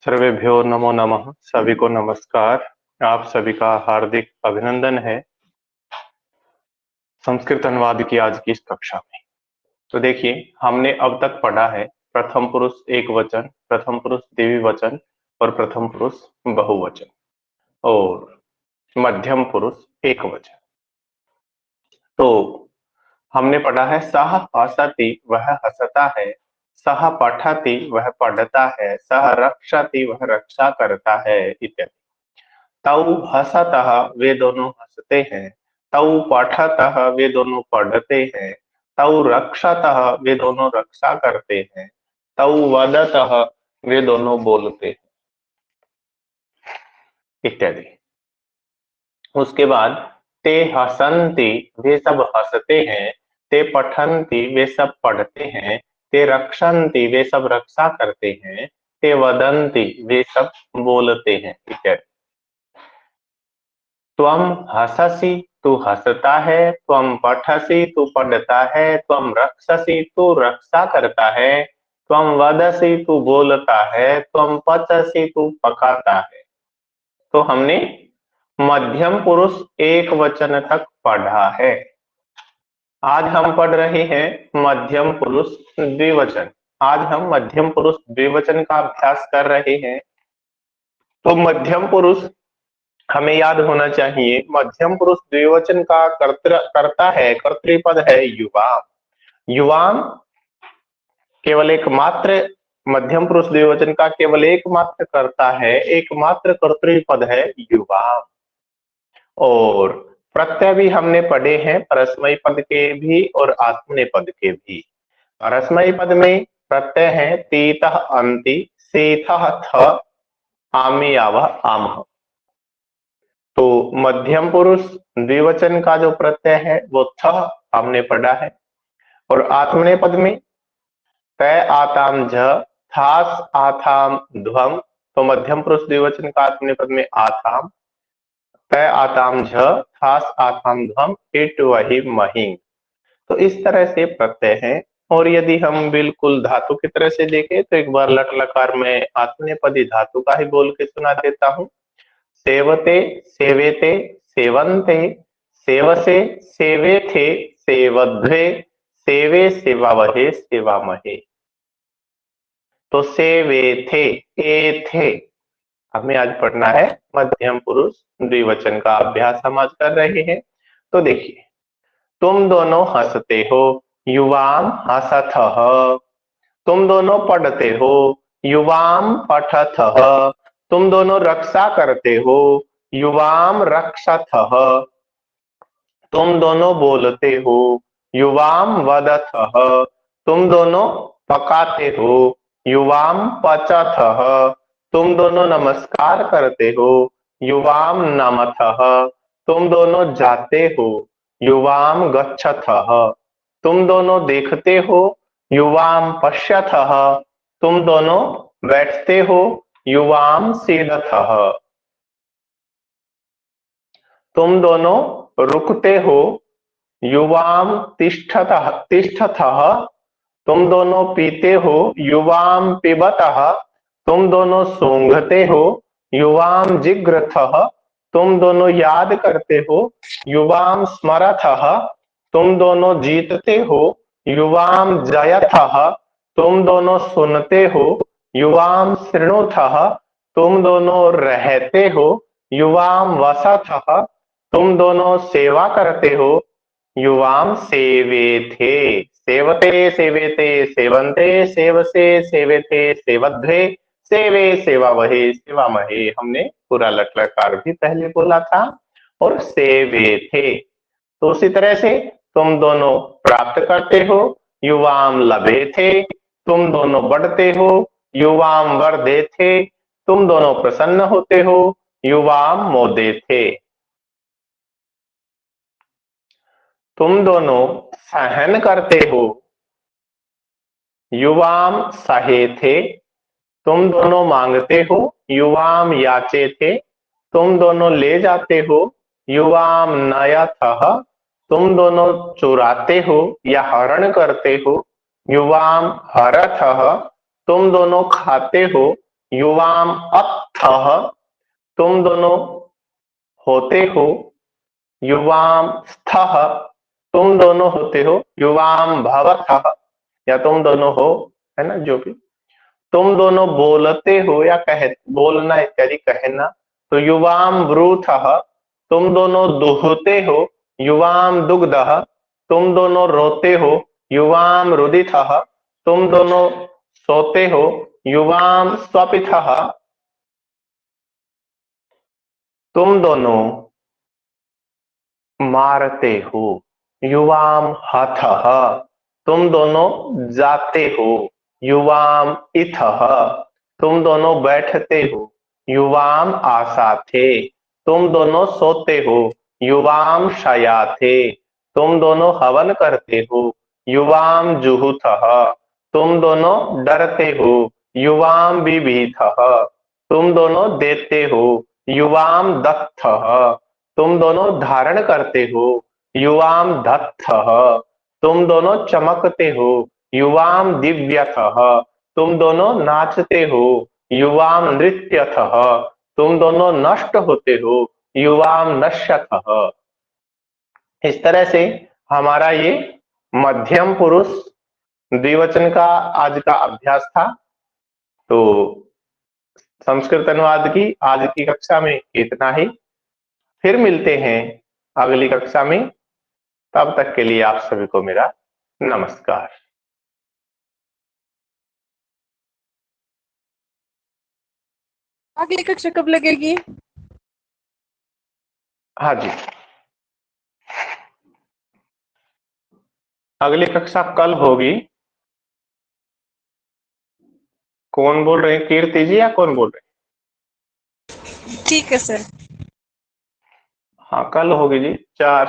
सर्वेभ्यो नमो नमः। सभी को नमस्कार। आप सभी का हार्दिक अभिनंदन है संस्कृत अनुवाद की आज की इस कक्षा में। तो देखिए, हमने अब तक पढ़ा है प्रथम पुरुष एक वचन, प्रथम पुरुष द्विवचन और प्रथम पुरुष बहुवचन और मध्यम पुरुष एक वचन। तो हमने पढ़ा है सह हसति वह हंसता है, सह पठति वह पढ़ता है, सह रक्षति वह रक्षा करता है इत्यादि। तौ हसतः वे दोनों हंसते हैं, तौ पठतः वे दोनों पढ़ते हैं, तौ रक्षतः वे दोनों रक्षा करते हैं, तौ वदतः वे दोनों बोलते हैं इत्यादि। उसके बाद ते हसन्ति वे सब हंसते हैं, ते पठन्ति वे सब पढ़ते हैं, ते रक्षन्ति वे सब रक्षा करते हैं, ते वदन्ति वे सब बोलते हैं इत्यादि। त्वम हससि तू हंसता है, त्वम पठसि तू पढ़ता है, त्वम रक्षसि तू रक्षा करता है, त्वम वदसि तू बोलता है, त्वम पचसि तू पकाता है। तो हमने मध्यम पुरुष एक वचन तक पढ़ा है। आज हम पढ़ रहे हैं मध्यम पुरुष द्विवचन। आज हम मध्यम पुरुष द्विवचन का अभ्यास कर रहे हैं। तो मध्यम पुरुष हमें याद होना चाहिए, मध्यम पुरुष द्विवचन का कर्ता है, कर्तृपद है युवाम। युवाम केवल एकमात्र मध्यम पुरुष द्विवचन का केवल एकमात्र कर्ता है, एकमात्र कर्तृपद है युवाम। और प्रत्यय भी हमने पढ़े हैं, परस्मयी पद के भी और आत्मनेपद के भी। परस्मयी पद में प्रत्यय है तीतः अंति, सेथः थ, आमी आवह आमः। तो मध्यम पुरुष द्विवचन का जो प्रत्यय है वो थ हमने पढ़ा है। और आत्मनेपद में तय आताम झ, थास आथाम ध्वम। तो मध्यम पुरुष द्विवचन का आत्मनेपद में आथाम, तय आताम झ, थास आथाम ध्वम, इट वही महिंग। तो इस तरह से प्रत्यय है। और यदि हम बिल्कुल धातु की तरह से देखें तो एक बार लट लकार में आत्मनेपदी धातु का ही बोल के सुना देता हूं। सेवते, सेवेते, सेवन्ते, सेवसे, सेवेथे, सेवध्वे, सेवे, सेवावहे, सेवामहे। तो सेवेथे, एथे हमें आज पढ़ना है मध्यम पुरुष द्विवचन का अभ्यास हम आज कर रहे हैं। तो देखिए, तुम दोनों हंसते हो, युवाम हसथः। तुम दोनों पढ़ते हो, युवाम पठथः। तुम दोनों रक्षा करते हो, युवाम रक्षथः। तुम दोनों बोलते हो, युवाम वदथः। तुम दोनों पकाते हो, युवाम पचथः। तुम दोनों नमस्कार करते हो, युवाम नमथः। तुम दोनों जाते हो, युवाम गच्छथः। तुम दोनों देखते हो, युवाम पश्यथः। तुम दोनों बैठते हो, युवाम सीदथः। तुम दोनों रुकते हो, युवाम तिष्ठतः तिष्ठथः। तुम दोनों पीते हो, युवाम पिबतः। तुम दोनों सूंघते हो, युवाम जिघ्रथः। तुम दोनों याद करते हो, युवाम स्मरथः। तुम दोनों जीतते हो, युवाम जयथः। तुम दोनों सुनते हो, युवाम शृणुथः। तुम दोनों रहते हो, युवाम वसथः। तुम दोनों सेवा करते हो, युवाम सेवेथे। सेवते, सेवेते, सेवन्ते, सेवसे, सेवेथे, सेवध्वे, सेवे, सेवावहे, सेवामहे। हमने पूरा लटलकार भी पहले बोला था। और सेवे थे, तो उसी तरह से तुम दोनों प्राप्त करते हो, युवाम लभे थे। तुम दोनों बढ़ते हो, युवाम वर्धे थे। तुम दोनों प्रसन्न होते हो, युवाम मोदे थे। तुम दोनों सहन करते हो, युवाम सहे थे। तुम दोनों मांगते हो, युवाम याचे थे। तुम दोनों ले जाते हो, युवाम नयथः। तुम दोनों चुराते हो या हरण करते हो, युवाम हरथः। तुम दोनों खाते हो, युवाम अत्थः, तुम दोनों होते हो। युवाम स्थः, तुम दोनों होते हो। युवाम भवतः, या तुम दोनों हो, है ना, जो भी। तुम दोनों बोलते हो या बोलना इत्यादि कहना, तो युवाम ब्रूथः, तुम दोनों दुहते हो। युवाम दुग्धः, तुम दोनों रोते हो। युवाम रुदितः, तुम दोनों सोते हो। युवाम स्वपितः, तुम दोनों मारते हो। युवाम हथः, तुम दोनों जाते हो। युवाम इथः, तुम दोनों बैठते हो। युवाम आसाथे, तुम दोनों सोते हो। युवाम शयाथे, तुम दोनों हवन करते हो। युवाम जुहुथः, तुम दोनों डरते हो। युवाम बिभीथः, तुम दोनों देते हो। युवाम दत्थः, तुम दोनों धारण करते हो। युवाम दत्थः, तुम दोनों चमकते हो। युवाम दिव्यथः, तुम दोनों नाचते हो। युवाम नृत्यथः, तुम दोनों नष्ट होते हो। युवाम नश्यथः। इस तरह से हमारा ये मध्यम पुरुष द्विवचन का आज का अभ्यास था। तो संस्कृत अनुवाद की आज की कक्षा में इतना ही। फिर मिलते हैं अगली कक्षा में। तब तक के लिए आप सभी को मेरा नमस्कार। अगली कक्षा कब लगेगी? हाँ जी, अगली कक्षा कल होगी। कौन बोल रहे हैं, कीर्ति जी या कौन बोल रहे हैं? ठीक है सर। हाँ, कल होगी जी 4